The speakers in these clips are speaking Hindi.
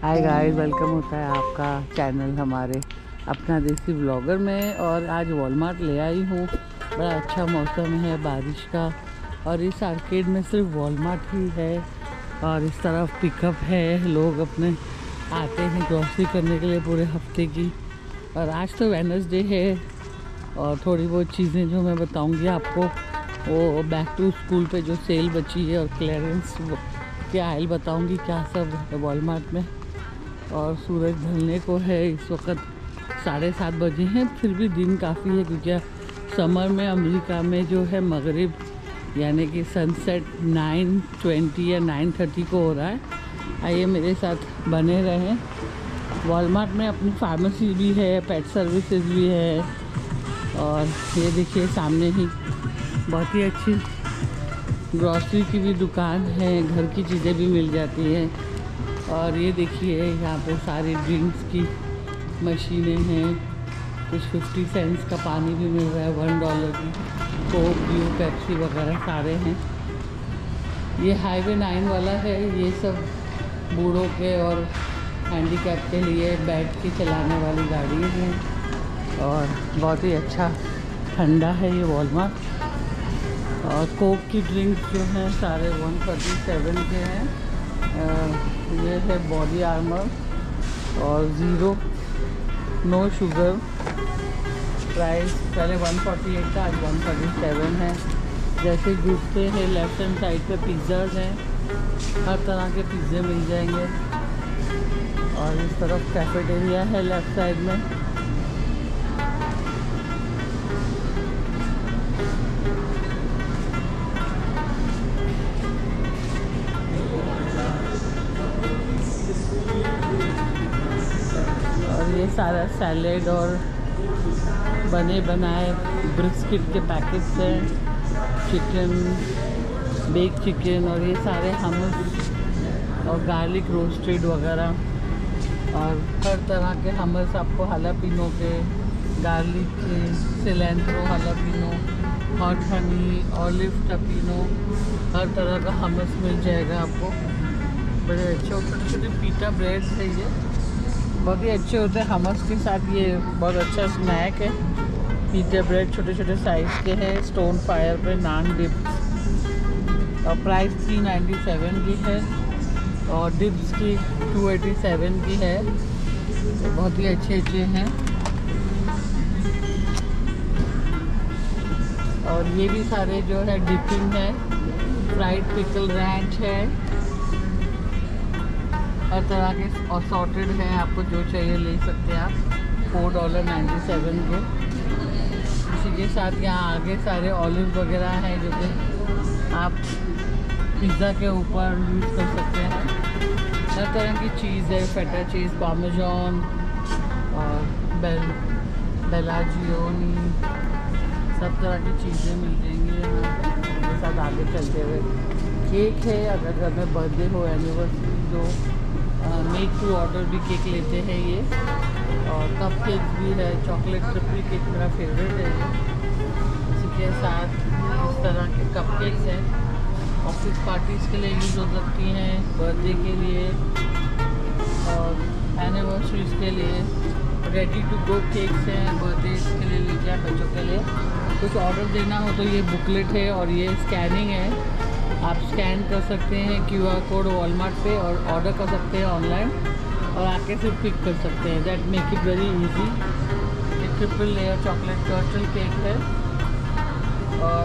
हाय गाइस, वेलकम होता है आपका चैनल हमारे अपना देसी ब्लॉगर में। और आज वॉलमार्ट ले आई हूँ। बड़ा अच्छा मौसम है बारिश का और इस आर्केड में सिर्फ वॉलमार्ट ही है और इस तरफ पिकअप है। लोग अपने आते हैं ग्रॉसरी करने के लिए पूरे हफ्ते की। और आज तो वेडनेसडे है और थोड़ी बहुत चीज़ें जो मैं बताऊँगी आपको वो बैक टू स्कूल पे जो सेल बची है और क्लियरेंस के आयल बताऊँगी क्या सब है वॉलमार्ट में। और सूरज ढलने को है, इस वक्त 7:30 बजे हैं, फिर भी दिन काफ़ी है क्योंकि समर में अमेरिका में जो है मगरिब यानी कि सनसेट 9:20 या 9:30 को हो रहा है। आइए मेरे साथ बने रहें। वॉलमार्ट में अपनी फार्मेसी भी है, पेट सर्विसेज भी है और ये देखिए सामने ही बहुत ही अच्छी ग्रॉसरी की भी दुकान है, घर की चीज़ें भी मिल जाती हैं। और ये देखिए यहाँ पे सारी ड्रिंक्स की मशीनें हैं, कुछ 50 सेंट्स का पानी भी मिल रहा है, $1 की कोक, ड्यू, पेप्सी वगैरह सारे हैं। ये हाईवे 9 वाला है, ये सब बूढ़ों के और हैंडीकैप के लिए बैठ के चलाने वाली गाड़ी है और बहुत ही अच्छा ठंडा है ये वॉलमार्ट। और कोक की ड्रिंक्स जो हैं सारे 137 के हैं। ये है बॉडी आर्मर और ज़ीरो नो शुगर। प्राइस पहले 148 था, आज 137 है। जैसे घुसते हैं लेफ्ट हैंड साइड पे पिज़्ज़ाज हैं, हर तरह के पिज़्ज़े मिल जाएंगे। और इस तरफ कैफेटेरिया है लेफ्ट साइड में। ये सारा सैलेड और बने बनाए ब्रिस्किट के पैकेट्स हैं, चिकन, बेक चिकन और ये सारे हमस और गार्लिक रोस्टेड वगैरह। और हर तरह के हमस आपको हालापिनो के, गार्लिक के, सिलेंट्रो हालापिनो, हॉट हनी, ऑलिव टपिनो, हर तरह का हमस मिल जाएगा आपको। बड़े अच्छे छोटे छोटे पीटा ब्रेड है, ये बहुत ही अच्छे होते हैं हमस के साथ। ये बहुत अच्छा स्नैक है। पिज़्ज़ा ब्रेड छोटे छोटे साइज़ के हैं, स्टोन फायर पे नान डिप्स और प्राइस 397 की है और डिप्स की 287 की है। तो बहुत ही अच्छे अच्छे हैं। और ये भी सारे जो है डिपिंग है, फ्राइड पिकल रैंच है, हर तरह के असॉर्टेड हैं, आपको जो चाहिए ले सकते हैं आप। $4.97 के। इसी के साथ यहाँ आगे सारे ऑलिव वगैरह हैं जो कि आप पिज़्ज़ा के ऊपर यूज़ कर सकते हैं। हर तरह की चीज़ है, फेटा चीज़, पार्मेजान और बेलाजियोनी, सब तरह की चीज़ें मिल जाएंगी यहाँ पर। इसके साथ आगे चलते हुए केक है, अगर घर में बर्थडे हो, एनिवर्सरी, जो मेक टू ऑर्डर भी केक लेते हैं ये। और कप केक भी है, चॉकलेट ट्रिपल केक मेरा फेवरेट है ये। इसी के साथ इस तरह के कप केक्स हैं, ऑफिस पार्टीज़ के लिए यूज़ हो सकती हैं, बर्थडे के लिए और एनिवर्सरीज के लिए। रेडी टू गो केक्स हैं, बर्थडे के लिए लीजिए बच्चों के लिए। कुछ ऑर्डर देना हो तो ये बुकलेट है और ये स्कैनिंग है, आप स्कैन कर सकते हैं QR कोड वॉलमार्ट पे और ऑर्डर कर सकते हैं ऑनलाइन और आके सिर्फ पिक कर सकते हैं। That make it very easy. ये ट्रिपल लेयर चॉकलेट कर्टल केक है और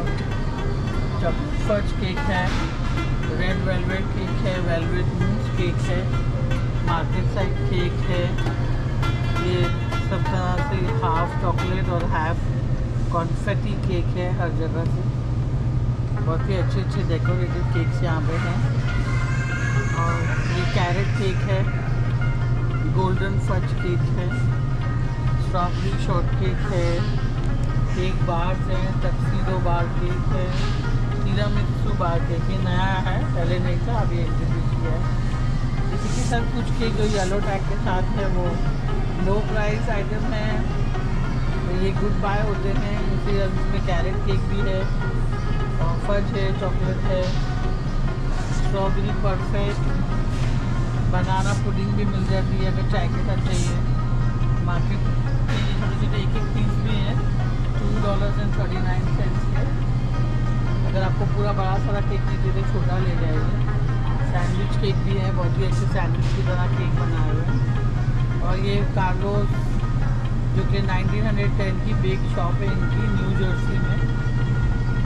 फज केक है, रेड वेलवेट केक है, वेलवेट मूस केक है, मार्केट साइड केक है। ये सब तरह से हाफ चॉकलेट और हाफ कॉन्फेटी केक है हर जगह से। बहुत ही अच्छे अच्छे डेकोरेटेड केक्स यहाँ पे हैं। और ये कैरेट केक है, गोल्डन फज केक है, स्ट्रॉबेरी शॉर्ट केक है, केक बार्स हैं, टक्सीडो बार केक है, तिरामिसू बार केक, ये नया है, पहले नहीं था, अभी इंट्रोड्यूस किया है। इसी के साथ कुछ केक जो येलो टैग के साथ है वो लो प्राइस आइटम है, ये गुड बाय होते हैं। इसमें कैरेट केक भी है, फज है, चॉकलेट है, स्ट्रॉबेरी परफेक्ट, बनाना पुडिंग भी मिल जाती है अगर चाय के साथ चाहिए। मार्केट के ये छोटे छोटे एक एक पीस भी हैं $2.39 के। अगर आपको पूरा बड़ा सारा केक नहीं चाहिए तो छोटा ले जाइए। सैंडविच केक भी है, बहुत ही अच्छे सैंडविच की तरह केक बनाए हुए हैं। और ये कार्लोस जो कि 1910 की बेक शॉप है इनकी, न्यू जर्सी में।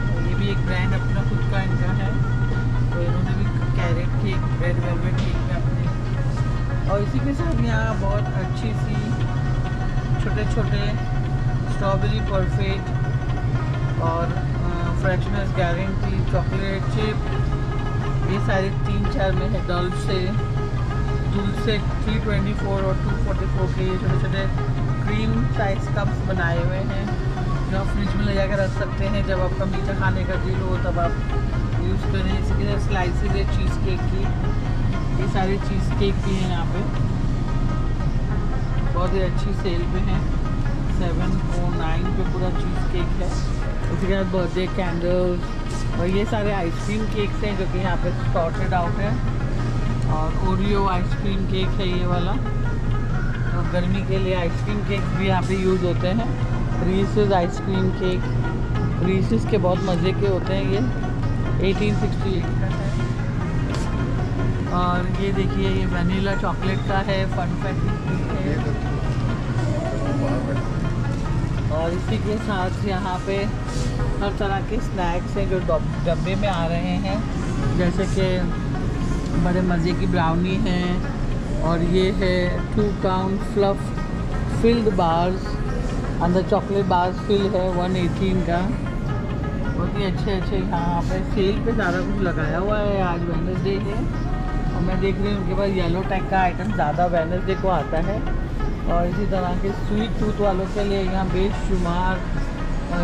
और ये भी एक ब्रांड अपना खुद का इनका है। तो इन्होंने भी carrot cake, red velvet cake में अपने, और इसी के साथ यहाँ बहुत अच्छी सी छोटे छोटे स्ट्रॉबेरी परफेक्ट और फ्रेशनेस गारंटी चॉकलेट चिप, ये सारे 3-4 में है। डल से 324 और 244 के ये छोटे छोटे क्रीम साइज कप्स बनाए हुए हैं जो आप फ्रिज में ले जाकर रख सकते हैं। जब आपका मीठा खाने का दिल हो तब आप यूज़ करें। इसी के साथ स्लाइसेस है चीज़ केक की, ये सारे चीज़ केक भी हैं यहाँ पे, बहुत ही अच्छी सेल पे हैं। 709 पे पूरा चीज़ केक है। इसके बाद बर्थडे कैंडल्स और ये सारे आइसक्रीम केक्स हैं जो कि यहाँ पे सॉर्टेड आउट है। और ओरियो आइसक्रीम केक है ये वाला। तो गर्मी के लिए आइसक्रीम केक्स भी यहाँ पे यूज़ होते हैं। रीसेस आइसक्रीम केक, रीसेस के बहुत मज़े के होते हैं ये। 1868 का है। और ये देखिए ये वनीला चॉकलेट का है, फनफेटी है। और इसी के साथ यहाँ पे हर तरह के स्नैक्स हैं जो डब्बे में आ रहे हैं, जैसे कि बड़े मज़े की ब्राउनी हैं। और ये है 2 काउंट फ्लफ फिल्ड बार्स, अंदर चॉकलेट बार्स फिल है 118 का। बहुत ही अच्छे यहाँ पे सेल पे सारा कुछ लगाया हुआ है। आज वेडनेसडे है और मैं देख रही हूँ उनके पास येलो टैग का आइटम ज़्यादा वेडनेसडे को आता है। और इसी तरह के स्वीट टूथ वालों के लिए यहाँ बेशुमार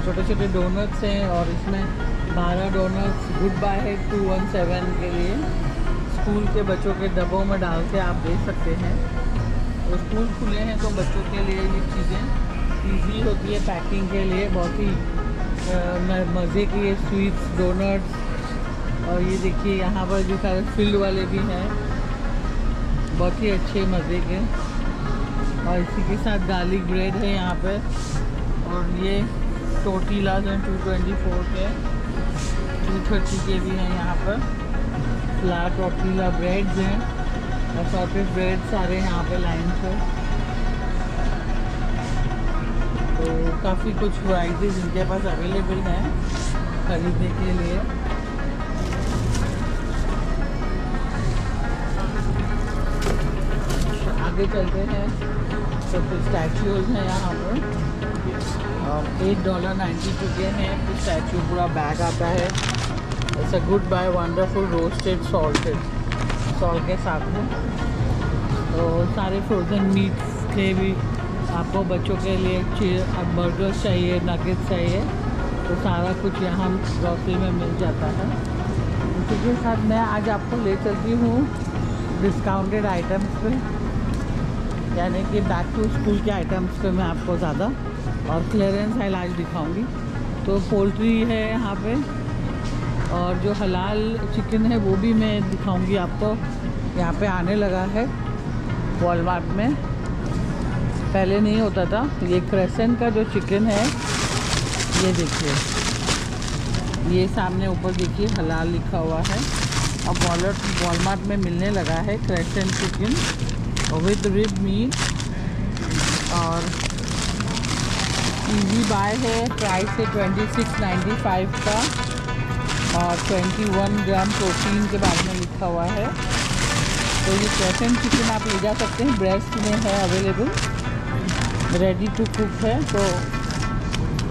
छोटे छोटे डोनट्स हैं। और इसमें 12 डोनट्स गुड बाय है 217 के लिए। स्कूल के बच्चों के डब्बों में डाल के आप दे सकते हैं। तो स्कूल खुले हैं तो बच्चों के लिए ये चीज़ें ईजी होती है पैकिंग के लिए। बहुत ही मज़े की ये स्वीट्स डोनट्स। और ये देखिए यहाँ पर जो सारे फील्ड वाले भी हैं, बहुत ही अच्छे मज़े के। और इसी के साथ गार्लिक ब्रेड है यहाँ पे। और ये टोटीलाज हैं 224 के, 230 के भी हैं यहाँ पर। फ्लैट टोटीला ब्रेड्स हैं और सॉटेड ब्रेड सारे यहाँ पे लाइन से। तो काफ़ी कुछ वैराइटीज़ इनके पास अवेलेबल हैं खरीदने के लिए। आगे चलते हैं तो फिर स्टैचूज़ हैं यहाँ पर। $8.92 के हैं। फिर स्टैचू पूरा बैग आता है। It's a good buy wonderful roasted salt के साथ में। तो सारे फ्रोज़न मीट्स के भी आपको बच्चों के लिए बर्गर्स चाहिए, नगेट्स चाहिए, तो सारा कुछ यहाँ ग्रॉसरी में मिल जाता है। इसी के साथ मैं आज आपको ले चलती हूँ डिस्काउंटेड आइटम्स पे, यानी कि बैक टू स्कूल के आइटम्स पे मैं आपको ज़्यादा, और क्लियरेंस सेल आज दिखाऊंगी। तो पोल्ट्री है यहाँ पे, और जो हलाल चिकन है वो भी मैं दिखाऊंगी आपको। यहाँ पे आने लगा है वॉलमार्ट में, पहले नहीं होता था। ये क्रेसेंट का जो चिकन है, ये देखिए, ये सामने ऊपर देखिए हलाल लिखा हुआ है। अब वॉलमार्ट में मिलने लगा है crescent chicken with rib meat. और इजी बाय है, प्राइस है $26.95 का। और 21 ग्राम प्रोटीन के बारे में लिखा हुआ है। तो ये क्रेसेंट चिकन आप ले जा सकते हैं, ब्रेस्ट में है अवेलेबल, रेडी टू कुक है। तो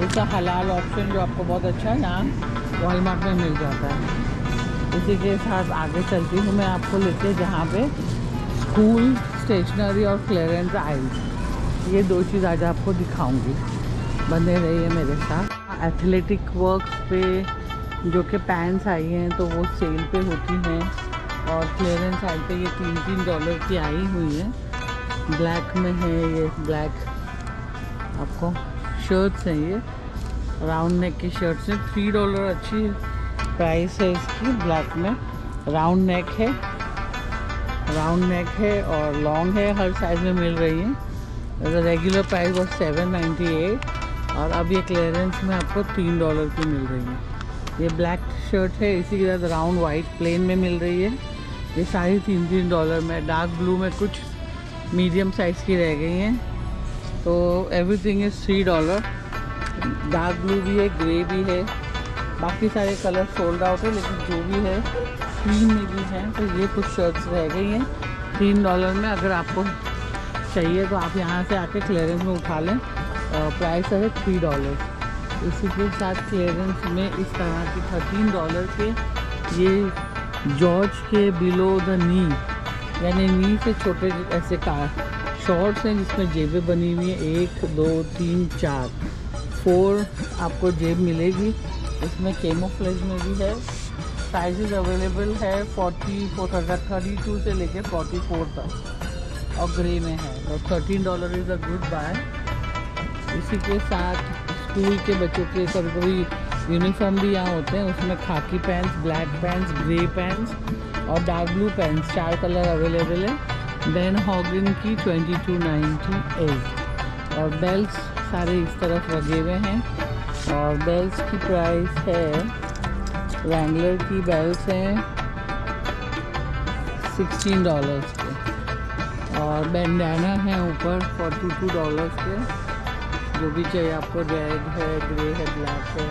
इसका हलाल ऑप्शन जो आपको बहुत अच्छा है यहाँ वॉलमार्ट में मिल जाता है। इसी के साथ आगे चलती हूँ मैं आपको लेके, जहाँ पे स्कूल स्टेशनरी और क्लियरेंस आइल्स, ये 2 चीज़ आज आपको दिखाऊंगी। बने रहिए मेरे साथ। एथलेटिक वर्क्स पे जो कि पैंट्स आई हैं तो वो सेल पे होती हैं, और क्लियरेंस साइड पे ये $3 की आई हुई है। ब्लैक में है, ये ब्लैक आपको शर्ट्स हैं, ये राउंड नेक की शर्ट्स हैं। $3 अच्छी प्राइस है इसकी, ब्लैक में राउंड नेक है। राउंड नेक है और लॉन्ग है, हर साइज में मिल रही है। रेगुलर प्राइस वॉज $7.98 और अब ये क्लियरेंस में आपको $3 की मिल रही है। ये ब्लैक शर्ट है, इसी के साथ राउंड वाइट प्लेन में मिल रही है। ये सारी $3 में। डार्क ब्लू में कुछ मीडियम साइज़ की रह गई हैं, तो एवरीथिंग इज़ $3। डार्क ब्लू भी है, ग्रे भी है, बाकी सारे कलर सोल्ड आउट है, लेकिन जो भी है क्रीम में भी है। तो ये कुछ शर्ट्स रह गई हैं $3 में। अगर आपको चाहिए तो आप यहाँ से आके क्लियरेंस में उठा लें। प्राइस है $3। इसी के साथ क्लियरेंस में इस तरह के $13 के ये जॉर्ज के बिलो द नी, यानी नी से छोटे ऐसे शॉर्ट्स हैं जिसमें जेबें बनी हुई हैं। 1 2 3 4 आपको जेब मिलेगी। इसमें कैमोफ्लेज में भी है। साइजेस अवेलेबल है 32 से लेकर 44 तक और ग्रे में है। तो $13 इज़ अ गुड बाय। इसी के साथ स्कूल के बच्चों के कभी कभी यूनिफॉर्म भी यहाँ होते हैं, उसमें khaki pants, black pants, grey pants और dark blue pants, 4 colour available है। बेन हॉगिन की $22.98 और बेल्ट्स सारे इस तरफ लगे हुए हैं। और बेल्ट्स की प्राइस है, रैंगलर की बेल्ट्स हैं $16 के और बैंडाना है ऊपर $42 के। जो भी चाहिए आपको, रेड है, ग्रे है, ब्लैक है,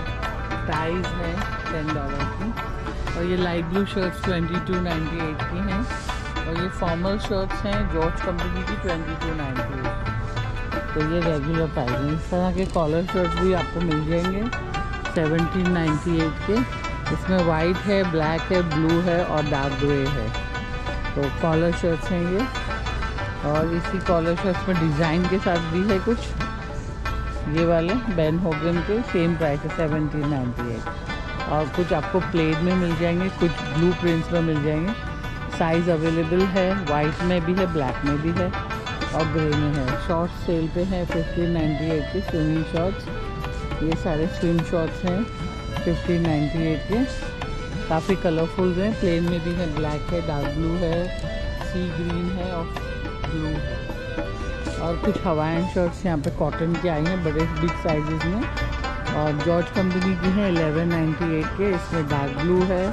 टाइज है $10 की। और ये लाइट ब्लू शर्ट्स $22.98 की हैं। और ये फॉर्मल शर्ट्स हैं जॉर्ज कंपनी की $22.98। तो ये रेगुलर प्राइस है। इस तरह के कॉलर शर्ट्स भी आपको मिल जाएंगे $17.98 के। इसमें वाइट है, ब्लैक है, ब्लू है और डार्क ग्रे है। तो कॉलर शर्ट्स हैं ये। और इसी कॉलर शर्ट्स में डिज़ाइन के साथ भी है कुछ, ये वाले बेन होगन के सेम प्राइस है $17.98। और कुछ आपको प्लेन में मिल जाएंगे, कुछ ब्लू प्रिंट्स में मिल जाएंगे। साइज़ अवेलेबल है, वाइट में भी है, ब्लैक में भी है और ग्रे में है। शॉर्ट्स सेल पे हैं $15.98 के स्विमिंग शॉर्ट्स। ये सारे स्विम शॉर्ट्स हैं $15.98 के। काफ़ी कलरफुल हैं, प्लेन में भी है, ब्लैक है, डार्क ब्लू है, सी ग्रीन है और ब्लू है। और कुछ हवाईन शर्ट्स यहाँ पे कॉटन की आई हैं बड़े बिग साइजेस में और जॉर्ज कंपनी की हैं $11.98 के। इसमें डार्क ब्लू है,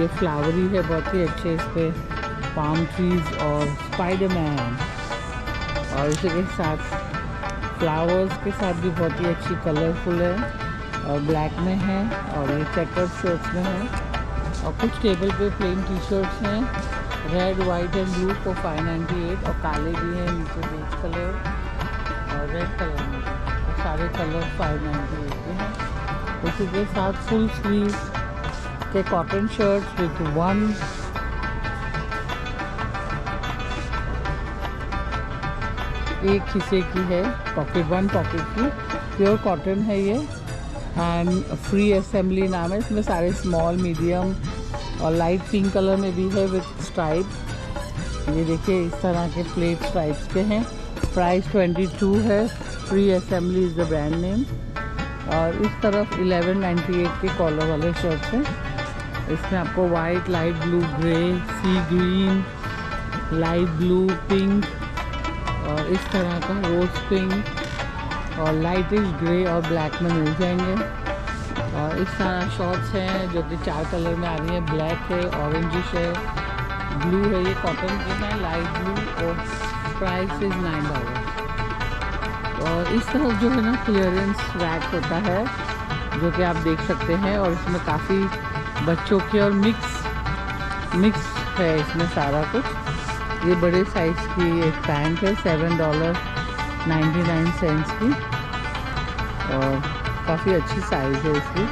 ये फ्लावरी है, बहुत ही अच्छे। इस पर पाम ट्रीज और स्पाइडरमैन और इसी के साथ फ्लावर्स के साथ भी बहुत ही अच्छी कलरफुल है और ब्लैक में है। और ये चेकर्ड शर्ट्स में है। और कुछ टेबल पे प्लेन टी शर्ट्स हैं रेड, वाइट एंड ब्लू को $5.98 और काले भी हैं नीचे बेज कलर और रेड कलर में। तो सारे कलर $5.98 के हैं। उसी के साथ फुल स्लीव के कॉटन शर्ट्स विथ एक हिस्से की है पॉकेट, 1 पॉकेट की, प्योर कॉटन है ये एंड फ्री असेंबली नाम है। इसमें सारे स्मॉल, मीडियम और लाइट पिंक कलर में भी है विथ स्ट्राइप। ये देखिए इस तरह के प्लेट स्ट्राइप्स के हैं। प्राइस 22 है। Free assembly is the brand name. और इस तरफ $11.98 के कॉलर वाले शर्ट्स हैं। इसमें आपको वाइट, लाइट ब्लू, ग्रे, सी ग्रीन, लाइट ब्लू, पिंक और इस तरह का रोज पिंक और लाइटिश ग्रे और ब्लैक में मिल जाएंगे। और इस तरह शॉर्ट्स हैं जो कि 4 कलर में आ रही है, ब्लैक है, ऑरेंजिश है, ब्लू है। ये कॉटन के हैं, लाइट ब्लू और प्राइस इज़ $9। और इस तरफ जो है ना क्लियरेंस रैक होता है जो कि आप देख सकते हैं। और इसमें काफ़ी बच्चों के और मिक्स है इसमें सारा कुछ। ये बड़े साइज़ की एक पैंट है $7.99 की और काफ़ी अच्छी साइज़ है इसकी,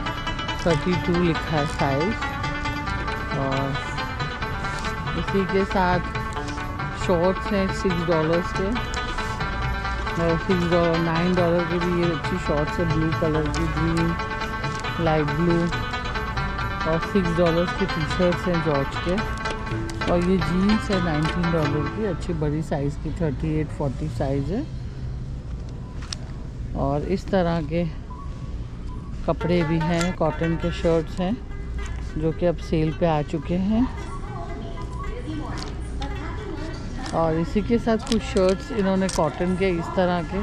32 लिखा है साइज़। और इसी के साथ शॉर्ट्स हैं $6 के और $9 के भी ये अच्छी शॉर्ट्स है, ब्लू कलर की, ग्रीन, लाइट ब्लू। और $6 की टी शर्ट्स हैं जॉर्ज के। और ये जीन्स है $19 की, अच्छी बड़ी साइज़ की, 38-40 साइज़ है। और इस तरह के कपड़े भी हैं, कॉटन के शर्ट्स हैं जो कि अब सेल पे आ चुके हैं। और इसी के साथ कुछ शर्ट्स इन्होंने कॉटन के इस तरह के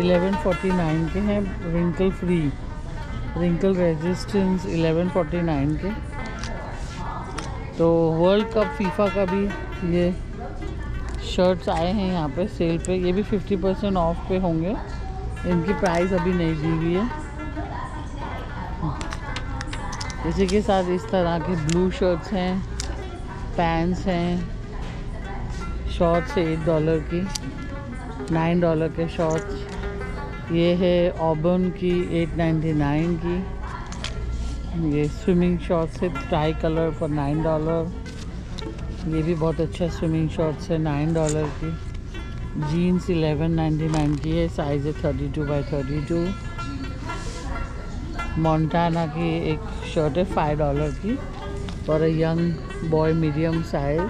1149 के हैं, रिंकल फ्री, रिंकल रेजिस्टेंस 1149 के। तो वर्ल्ड कप फीफा का भी ये शर्ट्स आए हैं यहाँ पे सेल पे, ये भी 50% ऑफ पे होंगे, इनकी प्राइस अभी नहीं दी हुई है। इसी के साथ इस तरह के ब्लू शर्ट्स हैं, पैंट्स हैं, शॉर्ट्स है $8 की, $9 के शॉर्ट्स। ये है ऑबर्न की 899 की। ये स्विमिंग शॉर्ट्स है ट्राई कलर फॉर $9। ये भी बहुत अच्छा स्विमिंग शॉर्ट्स है $9 की। जीन्स 1199 की है, साइज़ है 32x32। मोंटाना की एक शर्ट है $5 की for a young boy medium size.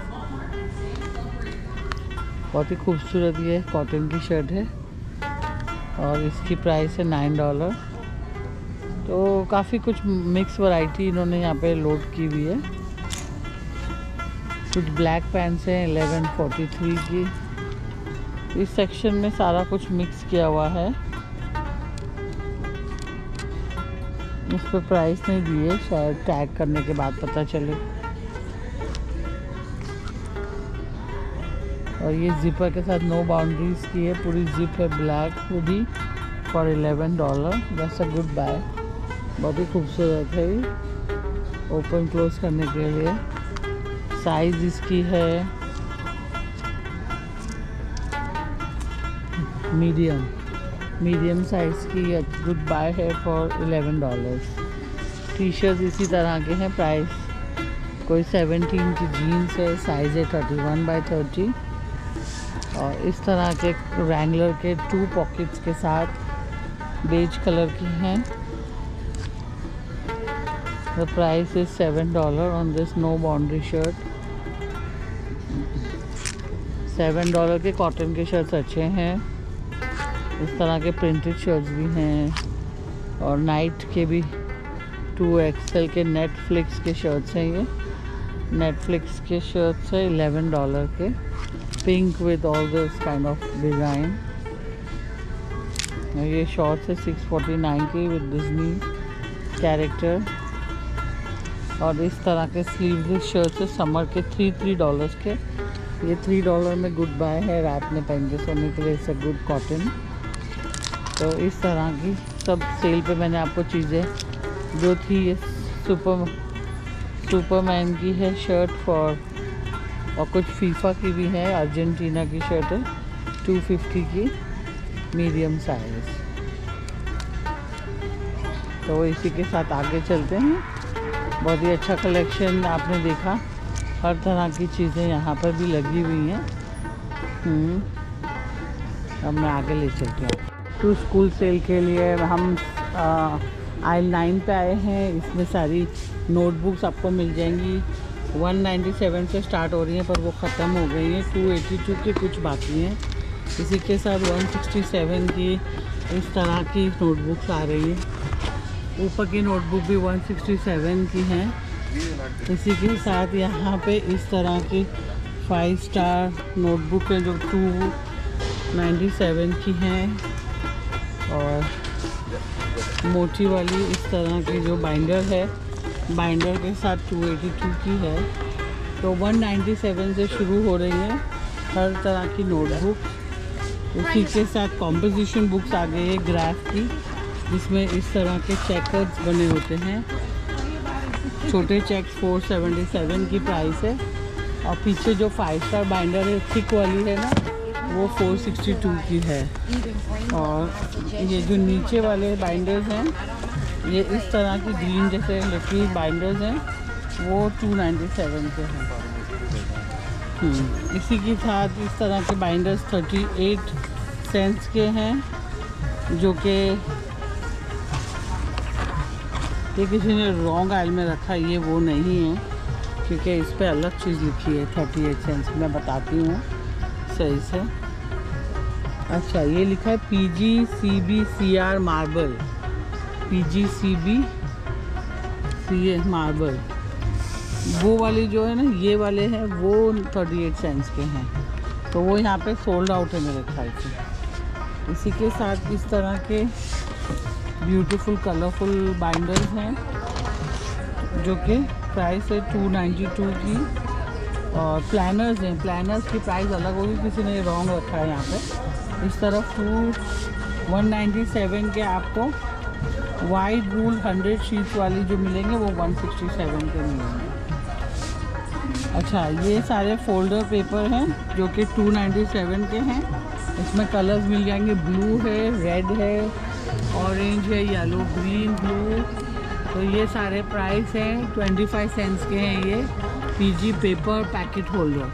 बहुत ही खूबसूरत ये कॉटन की शर्ट है और इसकी प्राइस है $9। तो काफ़ी कुछ मिक्स वैरायटी इन्होंने यहाँ पे लोड की हुई है। कुछ ब्लैक पैंट्स हैं 1143 की। इस सेक्शन में सारा कुछ मिक्स किया हुआ है, इस पर प्राइस नहीं दी है, शायद टैग करने के बाद पता चले। और ये जिपर के साथ नो बाउंड्रीज की है, पूरी जिप है, black hoodie for $11। That's a good buy. बहुत ही खूबसूरत है ये, ओपन क्लोज करने के लिए। साइज इसकी है मीडियम साइज़ की, गुड बाय है फॉर $11। टी शर्ट इसी तरह के हैं, प्राइस कोई 17 की जीन्स है, साइज़ है 31x30। और इस तरह के रैंगलर के 2 पॉकेट्स के साथ बेज कलर की हैं। The price is $7 on this no boundary shirt. $7 के कॉटन के शर्ट्स अच्छे हैं। इस तरह के प्रिंटेड शर्ट्स भी हैं और नाइट के भी 2XL के नेटफ्लिक्स के शर्ट्स हैं। ये नेटफ्लिक्स के शर्ट्स है $11 के, pink with all this kind of design. ये शॉर्ट्स है 649 की विद डिज्नी कैरेक्टर। और इस तरह के स्लीवलेस शर्ट्स है समर के $3 के। ये $3 में गुड बाय है, रात में पहन के सोने के लिए। It's a good cotton. तो इस तरह की सब सेल पे मैंने आपको चीज़ें जो थी, ये सुपरमैन की है शर्ट फॉर, और कुछ फीफा की भी है, अर्जेंटीना की शर्ट है 250 की, मीडियम साइज। तो इसी के साथ आगे चलते हैं। बहुत ही अच्छा कलेक्शन आपने देखा, हर तरह की चीज़ें यहाँ पर भी लगी हुई हैं। अब मैं आगे ले चलती हूँ। टू स्कूल सेल के लिए हम आइल 9 पे आए हैं। इसमें सारी नोटबुक्स आपको मिल जाएंगी। 197 से स्टार्ट हो रही हैं पर वो ख़त्म हो गई हैं। 282 की कुछ बाकी हैं। इसी के साथ 167 की इस तरह की नोटबुक्स आ रही हैं। ऊपर की नोटबुक भी 167 की हैं। इसी के साथ यहाँ पे इस तरह की 5 स्टार नोटबुक है जो 297 की हैं। और मोटी वाली इस तरह की जो बाइंडर है, बाइंडर के साथ 282 की है। तो 197 से शुरू हो रही है हर तरह की नोटबुक। उसी के साथ कॉम्पोजिशन बुक्स आ गई है ग्राफ की, जिसमें इस तरह के चेकर्स बने होते हैं। छोटे चेक 477 की प्राइस है। और पीछे जो 5 स्टार बाइंडर है थिक वाली है ना, वो 462 की है। और ये जो नीचे वाले बाइंडर्स हैं, ये इस तरह की ग्रीन जैसे लिक्विड बाइंडर्स हैं, वो 297 के हैं। इसी के साथ इस तरह के बाइंडर्स 38 सेंट्स के हैं, जो कि ये किसी ने रॉन्ग आइल में रखा, ये वो नहीं है, क्योंकि इस पर अलग चीज़ लिखी है 38 सेंट्स। मैं बताती हूँ सही से। अच्छा, ये लिखा है PGCBCR मार्बल, PGCBCR मार्बल। वो वाली जो है ना, ये वाले हैं वो 38 सेंट्स के हैं। तो वो यहाँ पे सोल्ड आउट है मेरे ख्याल से। इसी के साथ इस तरह के ब्यूटीफुल कलरफुल बाइंडर्स हैं जो कि प्राइस है 292 की। और प्लानर्स हैं, प्लानर्स की प्राइस अलग होगी, किसी ने रॉन्ग रखा है यहाँ पे। इस तरफ 197 के आपको वाइड रूल 100 शीट्स वाली जो मिलेंगे वो 167 के मिलेंगे। अच्छा, ये सारे फोल्डर पेपर हैं जो कि 297 के हैं। इसमें कलर्स मिल जाएंगे, ब्लू है, रेड है, ऑरेंज है, येलो, ग्रीन, ब्लू। तो ये सारे प्राइस हैं 25 सेंट्स के हैं। ये पीजी पेपर पैकेट होल्डर,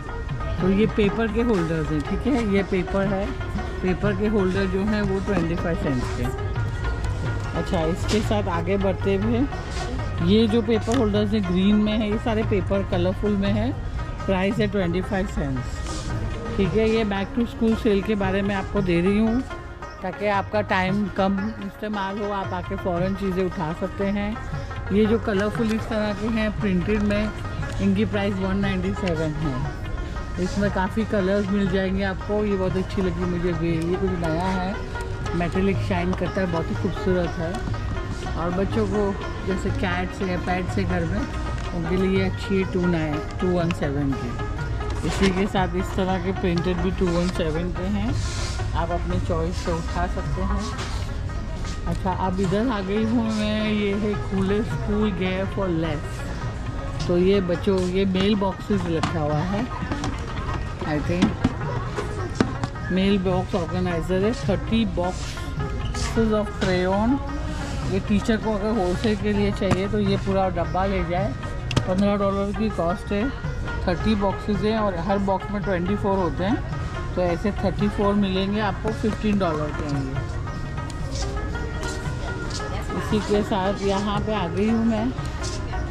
तो ये पेपर के होल्डर्स हैं, ठीक है। ये पेपर है, पेपर के होल्डर जो हैं वो 25 सेंट्स के। अच्छा, इसके साथ आगे बढ़ते हुए ये जो पेपर होल्डर्स हैं ग्रीन में है, ये सारे पेपर कलरफुल में है, प्राइस है 25 सेंट्स, ठीक है। ये बैक टू स्कूल सेल के बारे में आपको दे रही हूँ ताकि आपका टाइम कम इस्तेमाल हो, आप आके फ़ौरन चीज़ें उठा सकते हैं। ये जो कलरफुल इस तरह के हैं प्रिंटेड में, इनकी प्राइस 197 है। इसमें काफ़ी कलर्स मिल जाएंगे आपको। ये बहुत अच्छी लगी मुझे, ये कुछ नया है, मेटेलिक शाइन करता है, बहुत ही खूबसूरत है। और बच्चों को जैसे कैट्स या पेट्स है घर में, उनके लिए अच्छी 217 की। इसी के साथ इस तरह के प्रिंटेड भी 217 के हैं, आप अपने चॉइस से उठा सकते हैं। अच्छा, अब इधर आ गई हूँ मैं, ये है cooler school gear for less. तो ये बच्चों, ये मेल बॉक्सेस रखा हुआ है, I think mail box organiser है। 30 बॉक्सेस ऑफ क्रेयॉन। ये टीचर को अगर होलसेल के लिए चाहिए तो ये पूरा डब्बा ले जाए, $15 की कॉस्ट है। 30 बॉक्सेस हैं और हर बॉक्स में 24 होते हैं, तो ऐसे 34 मिलेंगे आपको, $15 के हैं ये। इसी के साथ यहाँ पे आ गई हूँ मैं,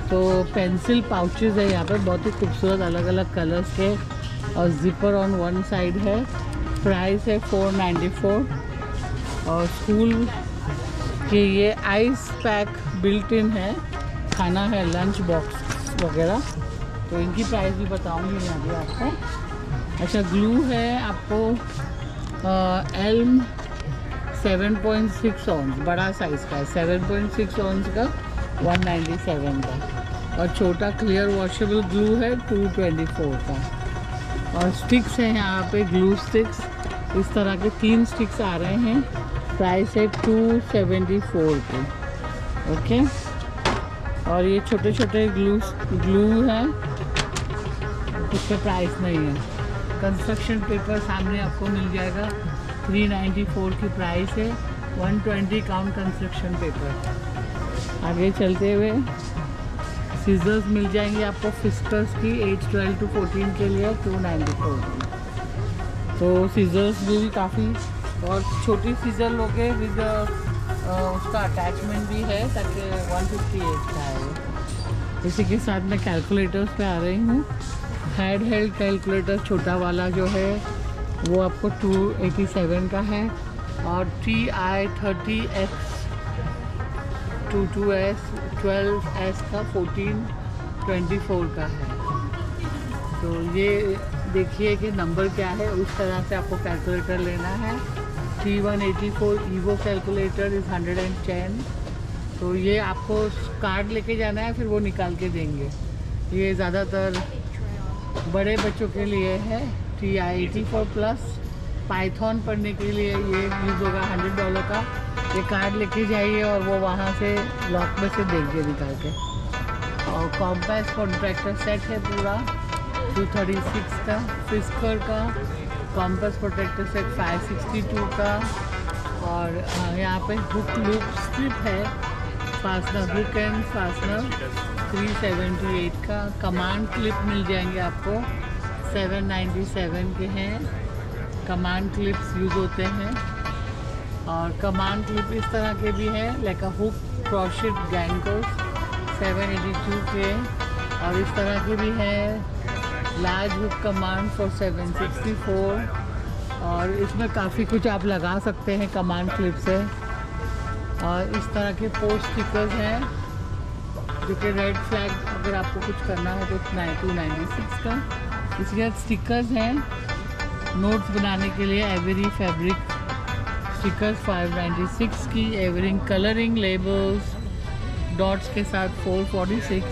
तो पेंसिल पाउचेस है यहाँ पे, बहुत ही खूबसूरत अलग अलग कलर्स के, और जिपर ऑन वन साइड है। प्राइस है 494। और स्कूल के ये आइस पैक बिल्ट इन है, खाना है, लंच बॉक्स वगैरह, तो इनकी प्राइस भी बताऊँगी मैं अभी आपको। अच्छा, ग्लू है आपको एल्म 7.6 ऑन्स, बड़ा साइज़ का है, 7.6 ऑन्स का 197 का। और छोटा क्लियर वॉशेबल ग्लू है 224 का। और स्टिक्स हैं यहाँ पे, ग्लू स्टिक्स, इस तरह के 3 स्टिक्स आ रहे हैं, प्राइस है 274 की, ओके। और ये छोटे छोटे ग्लू हैं, इस पर प्राइस नहीं है। कंस्ट्रक्शन पेपर सामने आपको मिल जाएगा, 394 की प्राइस है, 120 काउंट कंस्ट्रक्शन पेपर। आगे चलते हुए सीजर्स मिल जाएंगे आपको फिस्कर्स की, एज 12 to 14 के लिए 294 की। तो सीजर्स भी काफ़ी, और छोटी सीजर लोगे विद उसका अटैचमेंट भी है, ताकि 158 का है। इसी के साथ मैं कैलकुलेटर्स पे आ रही हूँ। हैंड हेल्ड कैलकुलेटर छोटा वाला जो है वो आपको 287 का है, और TI-30X 22S 12S का 1424 का है। तो ये देखिए कि नंबर क्या है, उस तरह से आपको कैलकुलेटर लेना है। T184 evo calculator is 110। तो ये आपको कार्ड लेके जाना है, फिर वो निकाल के देंगे। ये ज़्यादातर बड़े बच्चों के लिए है। TI-84 प्लस पाइथन पढ़ने के लिए ये यूज़ होगा, $100 का। ये कार्ड लेके जाइए और वो वहाँ से लॉक में से देंगे निकाल के। और कॉम्पैस कॉन्ट्रैक्टर सेट है पूरा 236 का। फिस्कर का कॉम्पस प्रोटेक्टर सेट 562 का। और यहाँ पे हुक लूप स्ट्रिप है, फास्टनर हुक एंड फास्टनर 378 का। कमांड क्लिप मिल जाएंगे आपको, 797 के हैं। कमांड क्लिप्स यूज़ होते हैं। और कमांड क्लिप इस तरह के भी हैं, लाइक अ हुक क्रोशेट गैंगर्स 782 के। और इस तरह के भी हैं लार्ज हुक कमांड फॉर 764। और इसमें काफ़ी कुछ आप लगा सकते हैं कमांड क्लिप से। और इस तरह के पोस्ट स्टिकर्स हैं जो कि रेड फ्लैग अगर आपको कुछ करना है तो 296 का। इसके बाद स्टिकर्स हैं नोट्स बनाने के लिए एवरी फैब्रिक स्टिकर्स 596 की, एवरिंग कलरिंग लेबल्स डॉट्स के साथ 446,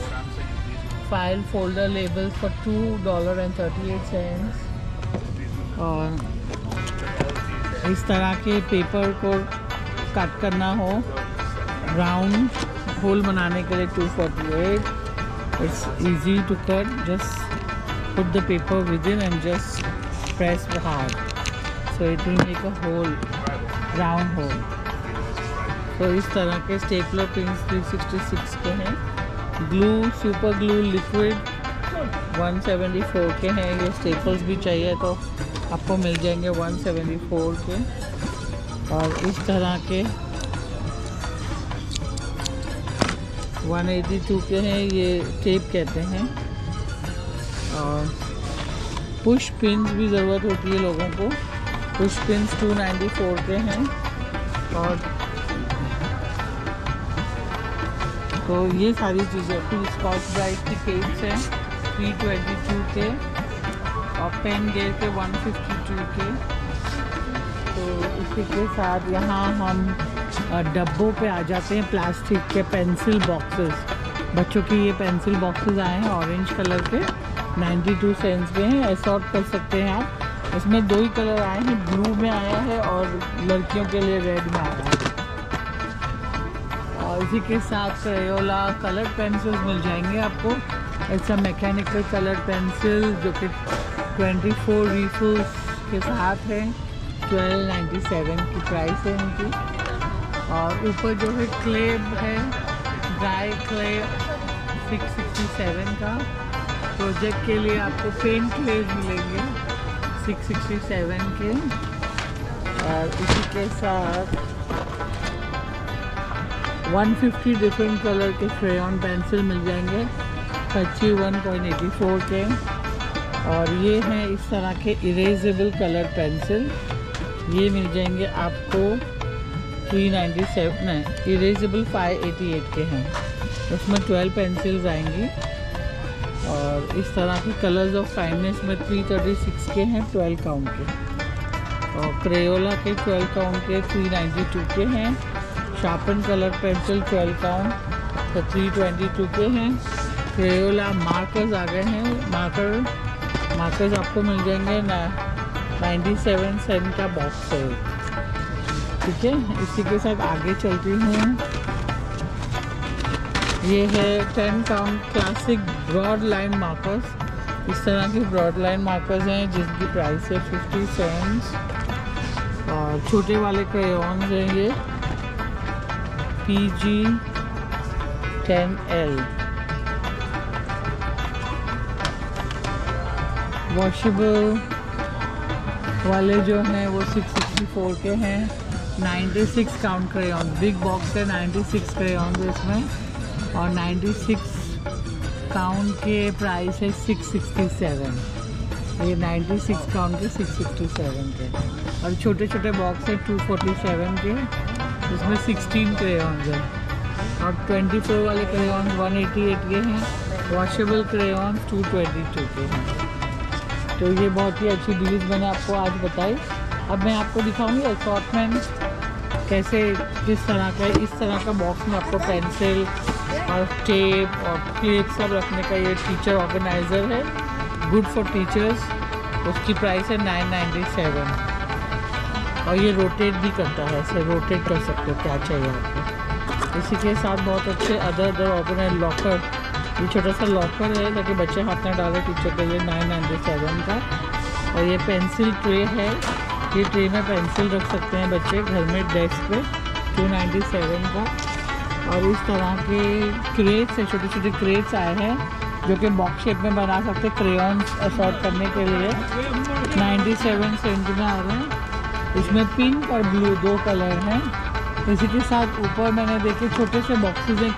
फाइल फोल्डर लेबल्स फॉर $2.38। और इस तरह के पेपर को कट करना हो राउंड होल बनाने के लिए 248। It's easy to cut, just put the paper within and just press hard, so it will make a hole, round hole। तो इस तरह के स्टेपलर पिन्स 366 के हैं। ग्लू सुपर ग्लू लिक्विड 174 के हैं। ये स्टेपल्स भी चाहिए तो आपको मिल जाएंगे 174 के। और इस तरह के 182 के हैं, ये टेप कहते हैं। और पुश पिन्स भी ज़रूरत होती है लोगों को, पुश पिन्स 294 के हैं। और तो ये सारी चीज़ें, फिर स्कॉच ब्राइट की पेज हैं 322 के, और पेन गेयर के 152 के। तो इसी के साथ यहाँ हम डब्बों पे आ जाते हैं, प्लास्टिक के पेंसिल बॉक्सेस। बच्चों की ये पेंसिल बॉक्सेस आए हैं ऑरेंज कलर के, 92 सेंट्स के हैं। असॉर्ट कर सकते हैं आप। इसमें 2 ही कलर आए हैं, ब्लू में आया है और लड़कियों के लिए रेड में आया है। और इसी के साथ क्रेयोला कलर पेंसिल्स मिल जाएंगे आपको। ऐसा मैकेनिकल कलर पेंसिल जो कि 24 रिफिल्स के साथ है, 1297 की प्राइस है इनकी। और ऊपर जो है क्ले है, ड्राई क्ले 667 का। प्रोजेक्ट के लिए आपको पेंट क्लेज मिलेंगे 667 के। और इसी के साथ 150 डिफरेंट कलर के क्रेयॉन पेंसिल मिल जाएंगे 31.84 के। और ये हैं इस तरह के इरेजेबल कलर पेंसिल, ये मिल जाएंगे आपको 397 नहीं, इरेजेबल 588 के हैं। उसमें 12 पेंसिल्स आएंगी। और इस तरह के कलर्स ऑफ फाइनेंस में 336 के हैं, 12 काउंट के। और क्रेयोला के 12 काउंट के 392 के हैं। शार्पन कलर पेंसिल 12 काउंट तो 322 के हैं। क्रेयोला मार्कर्स आ गए हैं, मार्कर्स आपको मिल जाएंगे 97 सेंट का बॉक्स है, ठीक है। इसी के साथ आगे चलती हूँ। ये है 10 count classic broad line markers. इस तरह के ब्रॉड लाइन मार्कर्स हैं जिसकी प्राइस है 50 सेंट्स। और छोटे वाले क्रेयॉन्स हैं ये PG 10L। वॉशेबल वाले जो हैं वो 664 के हैं। 96 काउंट क्रेयॉन, बिग बॉक्स है, 96 क्रेयॉन है इसमें। और 96 काउंट के प्राइस है 667। ये 96 काउंट के 667 के। और छोटे छोटे बॉक्स है 247 के, इसमें 16 क्रेयॉन्स है। और 24 वाले क्रेयॉन्स 188 के हैं। वॉशेबल क्रेयॉन्स 222 के हैं। तो ये बहुत ही अच्छी डील्स मैंने आपको आज बताई। अब मैं आपको दिखाऊंगी असॉर्टमेंट कैसे, किस तरह का। इस तरह का बॉक्स में आपको पेंसिल और टेप और क्लिप सब रखने का ये टीचर ऑर्गेनाइज़र है, गुड फॉर टीचर्स। उसकी प्राइस है 997। और ये रोटेट भी करता है, ऐसे रोटेट कर सकते हो क्या चाहिए आपको। इसी के साथ बहुत अच्छे अदर ऑर्गेनाइज लॉकर, ये छोटा सा लॉकर है ताकि बच्चे हाथ में डाले टीचर के लिए, 997 का। और ये पेंसिल ट्रे है, ये ट्रे में पेंसिल रख सकते हैं बच्चे घर में डेस्क पे, 297 का। और इस तरह के क्रेट्स है, छोटे छोटे क्रेट्स आए हैं जो कि बॉक्स शेप में बना सकते हैं क्रेयॉन्स असॉर्ट करने के लिए, 97 सेंट में आ रहे हैं। इसमें पिंक और ब्लू 2 कलर हैं। इसी के साथ ऊपर मैंने देखे छोटे से बॉक्सेस हैं,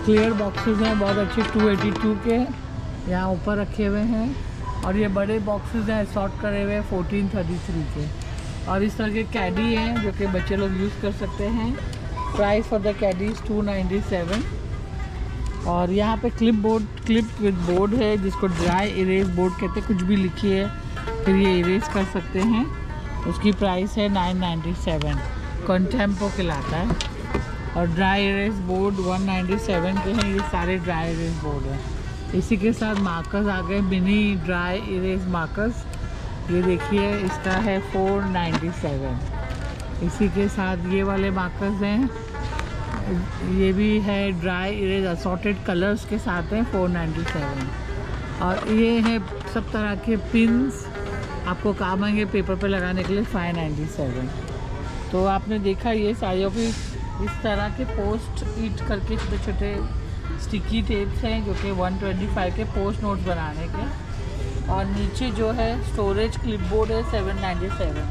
क्लियर बॉक्सेस हैं, बहुत अच्छे 282 के यहाँ ऊपर रखे हुए हैं। और ये बड़े बॉक्सेस हैं असॉर्ट करे हुए 1433 के। और इस तरह के कैडी हैं जो कि बच्चे लोग यूज़ कर सकते हैं। Price for the caddy is 297। और यहाँ पे क्लिप विद बोर्ड है जिसको ड्राई इरेज बोर्ड कहते हैं। कुछ भी लिखिए, फिर ये इरेज कर सकते हैं। उसकी प्राइस है 997, कॉन्टेम्पो कहलाता है। और ड्राई इरेज बोर्ड 197 के हैं। ये सारे ड्राई इरेज बोर्ड हैं। इसी के साथ मार्कर्स आ गए, मिनी ड्राई इरेज मार्कर्स। ये देखिए इसका है 497। इसी के साथ ये वाले मार्कर्स हैं, ये भी है ड्राई इरेज असॉर्टेड कलर्स के साथ है 497। और ये है सब तरह के पिन्स, आपको काम आएंगे पेपर पे लगाने के लिए 597। तो आपने देखा ये साड़ियों की इस तरह के पोस्ट इट करके छोटे छोटे स्टिकी टेप्स हैं जो कि 125 के पोस्ट नोट्स बनाने के। और नीचे जो है स्टोरेज क्लिपबोर्ड है 797।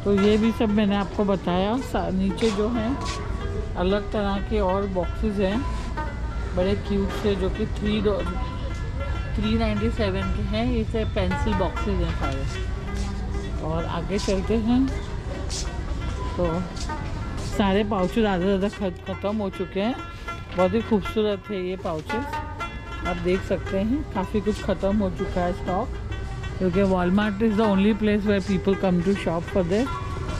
तो ये भी सब मैंने आपको बताया। नीचे जो है अलग तरह के और बॉक्सेस हैं बड़े क्यूट से जो कि 397 के हैं। इसे पेंसिल बॉक्सेस हैं सारे। और आगे चलते हैं तो सारे पाउचेस ज़्यादा ख़त्म हो चुके हैं। बहुत ही खूबसूरत है ये पाउचेस, आप देख सकते हैं। काफ़ी कुछ ख़त्म हो चुका है स्टॉक, क्योंकि Walmart is the only place where people come to shop for their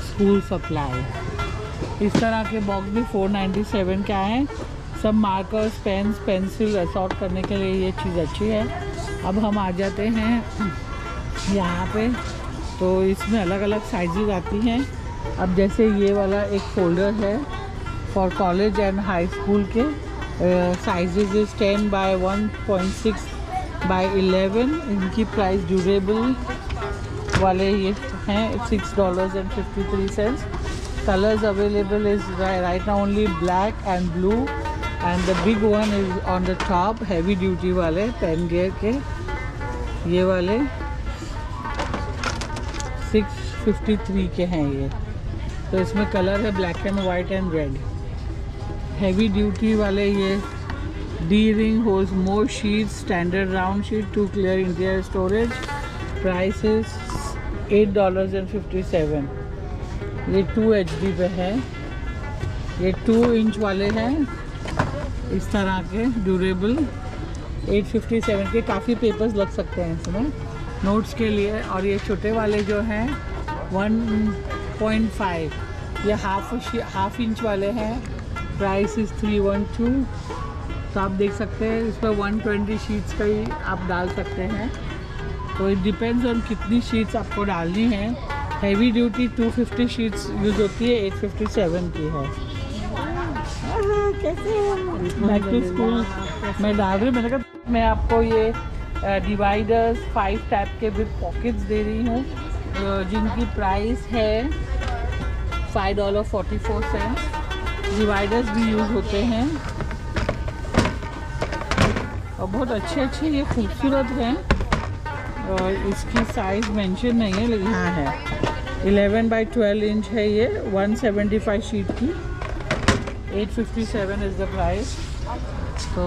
school supply. इस तरह के बॉक्स भी 497 का है। सब मार्कर्स, पेन्स, पेंसिल असॉर्ट करने के लिए ये चीज़ अच्छी है। अब हम आ जाते हैं यहाँ पे, तो इसमें अलग अलग साइजेस आती हैं। अब जैसे ये वाला एक फोल्डर है for college and high school के, साइजेस इज 10 बाय 1.6 बाय 11। इनकी प्राइस ड्यूरेबल वाले ये हैं $6.53। Colours available is right now only black and blue, and the big one is on the top, heavy duty वाले पेन गियर के ये वाले 653 के हैं ये। तो इसमें कलर है black and white and red. Heavy duty वाले ये D ring holds more sheets, standard round sheet to clear interior storage. Price is $8.57। ये 2 HD पे है। ये 2 इंच वाले हैं इस तरह के ड्यूरेबल, 857 के। काफ़ी पेपर्स लग सकते हैं इसमें नोट्स के लिए। और ये छोटे वाले जो हैं 1.5, ये हाफ इंच वाले हैं। Price is 312। तो आप देख सकते हैं इस पर 120 शीट्स का ही आप डाल सकते हैं। तो इट डिपेंड्स ऑन कितनी शीट्स आपको डालनी है। हैवी ड्यूटी 250 शीट्स यूज़ होती है, 857 की है। कैसे बैक टू स्कूल मैं डाल रही हूँ। मैंने कहा मैं आपको ये डिवाइडर्स 5 टाइप के विद पॉकेट्स दे रही हूँ, जिनकी प्राइस है $5.44। डिवाइडर्स भी यूज़ होते हैं और बहुत अच्छे अच्छे ये खूबसूरत हैं। और इसकी साइज़ मेंशन नहीं है लेकिन हाँ है, 11 बाई 12 इंच है ये, 175 शीट की, 857 इज़ द प्राइस। तो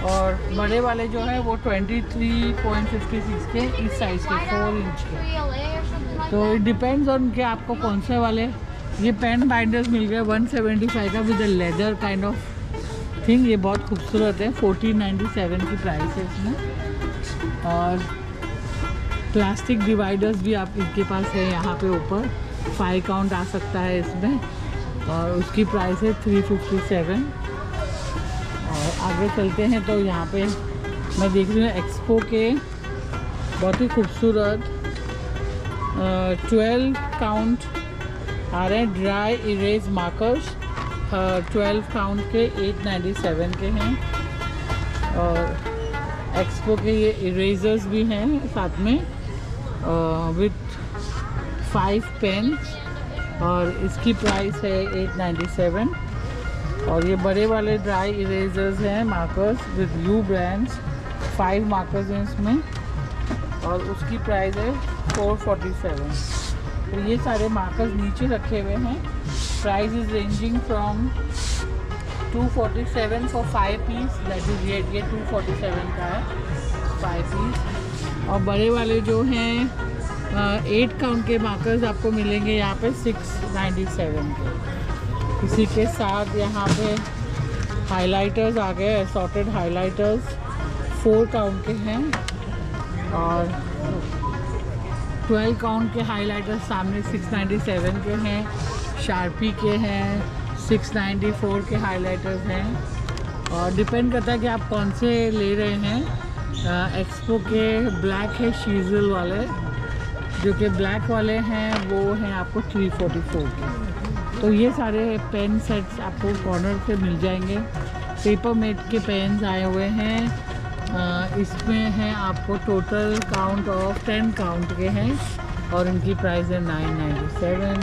और बड़े वाले जो है वो 23.56 के इस साइज़ के 4 इंच के। तो इट डिपेंड्स ऑन कि आपको कौन से वाले। ये पेन बाइंडर्स मिल गए 175 का with leather kind of thing. ये बहुत खूबसूरत है, 1497 की प्राइस है इसमें। और प्लास्टिक डिवाइडर्स भी आप इनके पास है यहाँ पे ऊपर, 5 काउंट आ सकता है इसमें, और उसकी प्राइस है 357। और आगे चलते हैं तो यहाँ पे मैं देख रही हूँ एक्सपो के बहुत ही खूबसूरत 12 काउंट आ रहे हैं ड्राई इरेज मार्कर्स। 12 काउंट के 897 के हैं। और एक्सपो के ये इरेजर्स भी हैं साथ में विथ 5 पेन, और इसकी प्राइस है 897। और ये बड़े वाले ड्राई इरेजर्स हैं markers with you brands, 5 markers हैं इसमें, और उसकी प्राइस है 447। तो ये सारे मार्कर्स नीचे रखे हुए हैं। Price is ranging from 247 for 5 piece, that is ये 247 का है 5 पीस। और बड़े वाले जो हैं 8 काउंट के मार्कर्स आपको मिलेंगे यहाँ पे 697 के। इसी के साथ यहाँ पे हाइलाइटर्स आ गए, असॉर्टेड हाइलाइटर्स 4 काउंट के हैं। और 12 काउंट के हाइलाइटर सामने 697 के हैं, शार्पी के हैं 694 के हाइलाइटर्स हैं। और डिपेंड करता है कि आप कौन से ले रहे हैं। एक्सपो के ब्लैक है शीजल वाले, जो कि ब्लैक वाले हैं वो हैं आपको 344 के। तो ये सारे पेन सेट्स आपको कॉर्नर से मिल जाएंगे। पेपर मेट के पेन्स आए हुए हैं। इसमें हैं आपको टोटल काउंट ऑफ 10 काउंट के हैं और इनकी प्राइस है 997।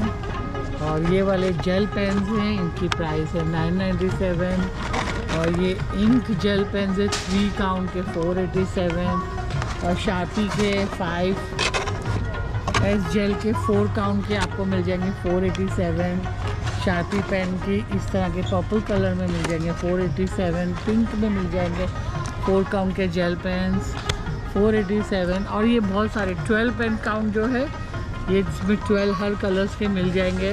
और ये वाले जेल पेन्स हैं, इनकी प्राइस है 997। और ये इंक जेल पेन्स है 3 काउंट के 487। और शार्पी के 5 एस जेल के 4 काउंट के आपको मिल जाएंगे 487। शार्पी पेन की इस तरह के पर्पल कलर में मिल जाएंगे 487। पिंक में मिल जाएंगे 4 काउंट के जेल पेन्स 487। और ये बहुत सारे 12 पेन काउंट जो है ये इसमें 12 हर कलर्स के मिल जाएंगे।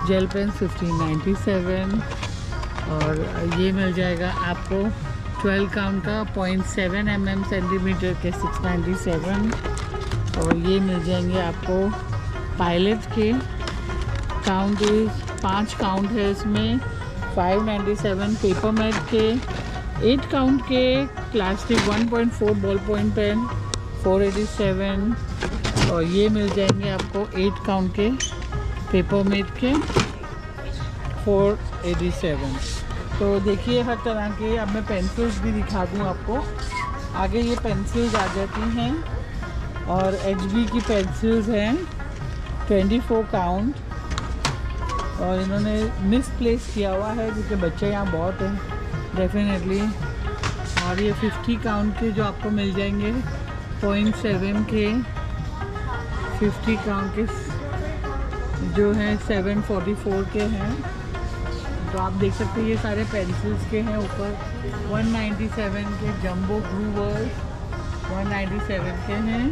Gel pen 1597। और ये मिल जाएगा आपको 12 काउंट का 0.7 mm सेंटीमीटर के 697। और ये मिल जाएंगे आपको पायलट के काउंट 5 काउंट है इसमें 597। पेपर मैट के 8 काउंट के प्लास्टिक 1.4 बॉल पॉइंट पेन 487। और ये मिल जाएंगे आपको 8 काउंट के पेपर मेट के 487। तो देखिए हर तरह के। अब मैं पेंसिल्स भी दिखा दूँ आपको। आगे ये पेंसिल्स आ जाती हैं और एचबी की पेंसिल्स हैं 24 काउंट। और इन्होंने मिसप्लेस किया हुआ है क्योंकि बच्चे यहाँ बहुत हैं डेफिनेटली। और ये 50 काउंट के जो आपको मिल जाएंगे 0.7 के 50 काउंट के जो हैं 744 के हैं। तो आप देख सकते हैं ये सारे पेंसिल्स के हैं। ऊपर 197 के जंबो ग्रूवर्स 197 के हैं।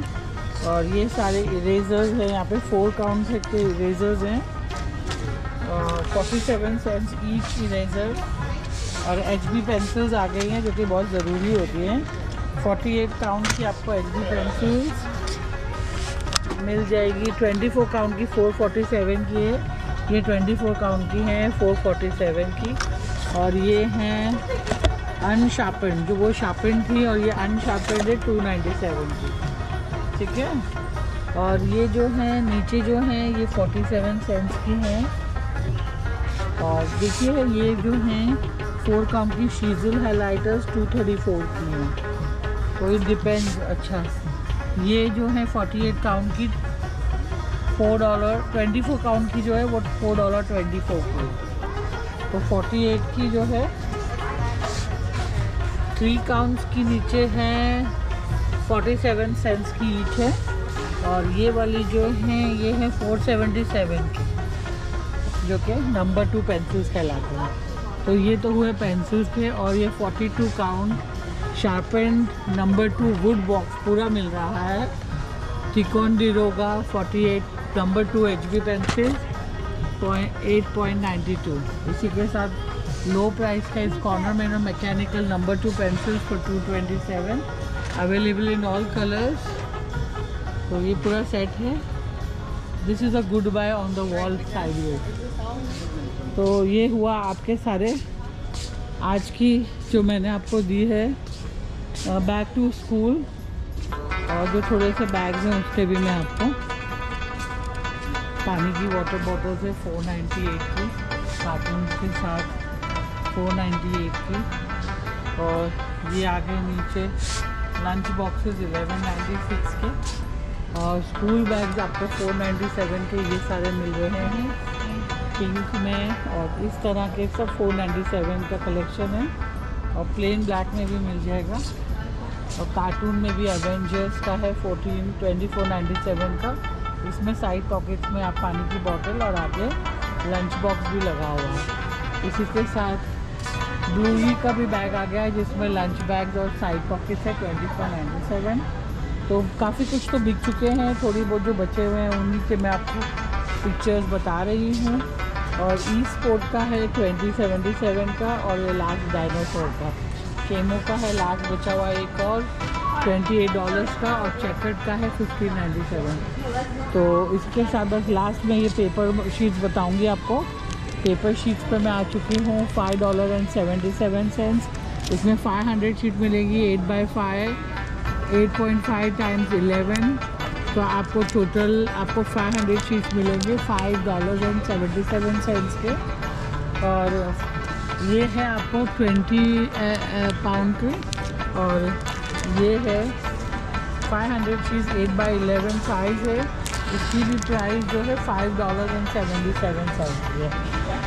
और ये सारे इरेजर्स हैं, यहाँ पे 4 काउंट के इरेजर्स हैं 47 सेंट्स ईच इरेजर। और एचबी पेंसिल्स आ गई हैं जो कि बहुत ज़रूरी होती हैं। 48 काउंट की आपको एचबी पेंसिल्स मिल जाएगी। 24 काउंट की 447 की है, ये 24 काउंट की हैं 447 की। और ये हैं अनशार्पेंड, जो वो शार्पेंड थी और ये अनशार्पेंड है 297 की, ठीक है। और ये जो हैं नीचे जो हैं ये 47 सेंट्स की हैं। और देखिए ये जो हैं 4 काउंट की शीजल हाइलाइटर्स 234 की हैं। तो इट डिपेंड्स। अच्छा ये जो है 48 काउंट की $4, 24 काउंट की जो है वो $4.24 की। तो 48 की जो है 3 काउंट्स की नीचे हैं 47 सेंट्स की ईच है। और ये वाली जो है ये है 477 की, जो कि नंबर 2 पेंसिल्स कहलाते हैं। तो ये तो हुए पेंसिल्स के। और ये 42 count sharpened number 2 would box पूरा मिल रहा है। टिकोंडिरोगा 48 नंबर 2 एचबी पेंसिल 8.92। इसी के साथ लो प्राइस का इस कॉर्नर में ना mechanical number 2 pencils for 227 available in all colours. तो ये पूरा सेट है। This is a good buy on the wall side way. तो ये हुआ आपके सारे आज की जो मैंने आपको दी है बैक टू स्कूल। और जो थोड़े से बैग्स हैं उसके भी मैं आपको पानी की वाटर बॉटल्स है 498 की, कार्टून के साथ 498 की। और ये आगे नीचे लंच बॉक्सेस 1196 के। और स्कूल बैग्स आपको 497 के ये सारे मिल रहे हैं पिंक में। और इस तरह के सब 497 का कलेक्शन है। और प्लेन ब्लैक में भी मिल जाएगा। और कार्टून में भी एवेंजर्स का है 2497 का। इसमें साइड पॉकेट्स में आप पानी की बोतल और आगे लंच बॉक्स भी लगा हुआ है। इसी के साथ ब्लूई का भी बैग आ गया है जिसमें लंच बैग्स और साइड पॉकेट्स है 2497। तो काफ़ी कुछ तो बिक चुके हैं, थोड़ी बहुत जो बचे हुए हैं उन्हीं के मैं आपको पिक्चर्स बता रही हूँ। और ई स्पोर्ट का है 2077 का। और ये लास्ट डायनासोर का केमो का है लास्ट बचा हुआ एक और $28 का, और चेकर्ड का है $15.97। तो इसके साथ बस लास्ट में ये पेपर शीट्स बताऊंगी आपको। पेपर शीट्स पर मैं आ चुकी हूँ $5.77। इसमें 500 शीट मिलेगी 8x5, 8.5 × 11, तो आपको टोटल आपको 500 शीट्स मिलेंगे $5.77 के। और ये है आपको 20 पाउंड के, और ये है 500 शीट्स 8x11 साइज़ है। इसकी भी प्राइस जो है $5.77 की है।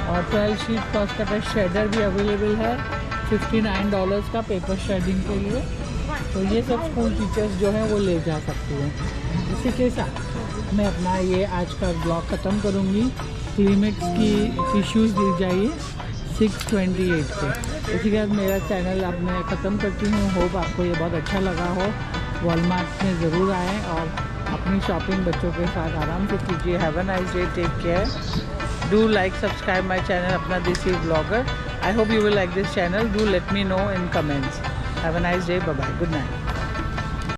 और 12 शीट का उसका पे श्रेडर भी अवेलेबल है $59 का पेपर श्रेडिंग के लिए। तो ये सब स्कूल टीचर्स जो हैं वो ले जा सकते हैं। इसी के साथ मैं अपना ये आज का ब्लॉग ख़त्म करूँगी। क्लीमेक्स की टिश्यूज़ दी जाइए 628 के। इसी के साथ मेरा चैनल अब मैं ख़त्म करती हूँ। होप आपको ये बहुत अच्छा लगा हो। वॉलमार्ट में ज़रूर आएँ और अपनी शॉपिंग बच्चों के साथ आराम से कीजिए। Have a nice day, take care. Do like subscribe my channel Apna Desi blogger. I hope you will like this channel. Do let me know in comments. Have a nice day. Bye bye. Good night.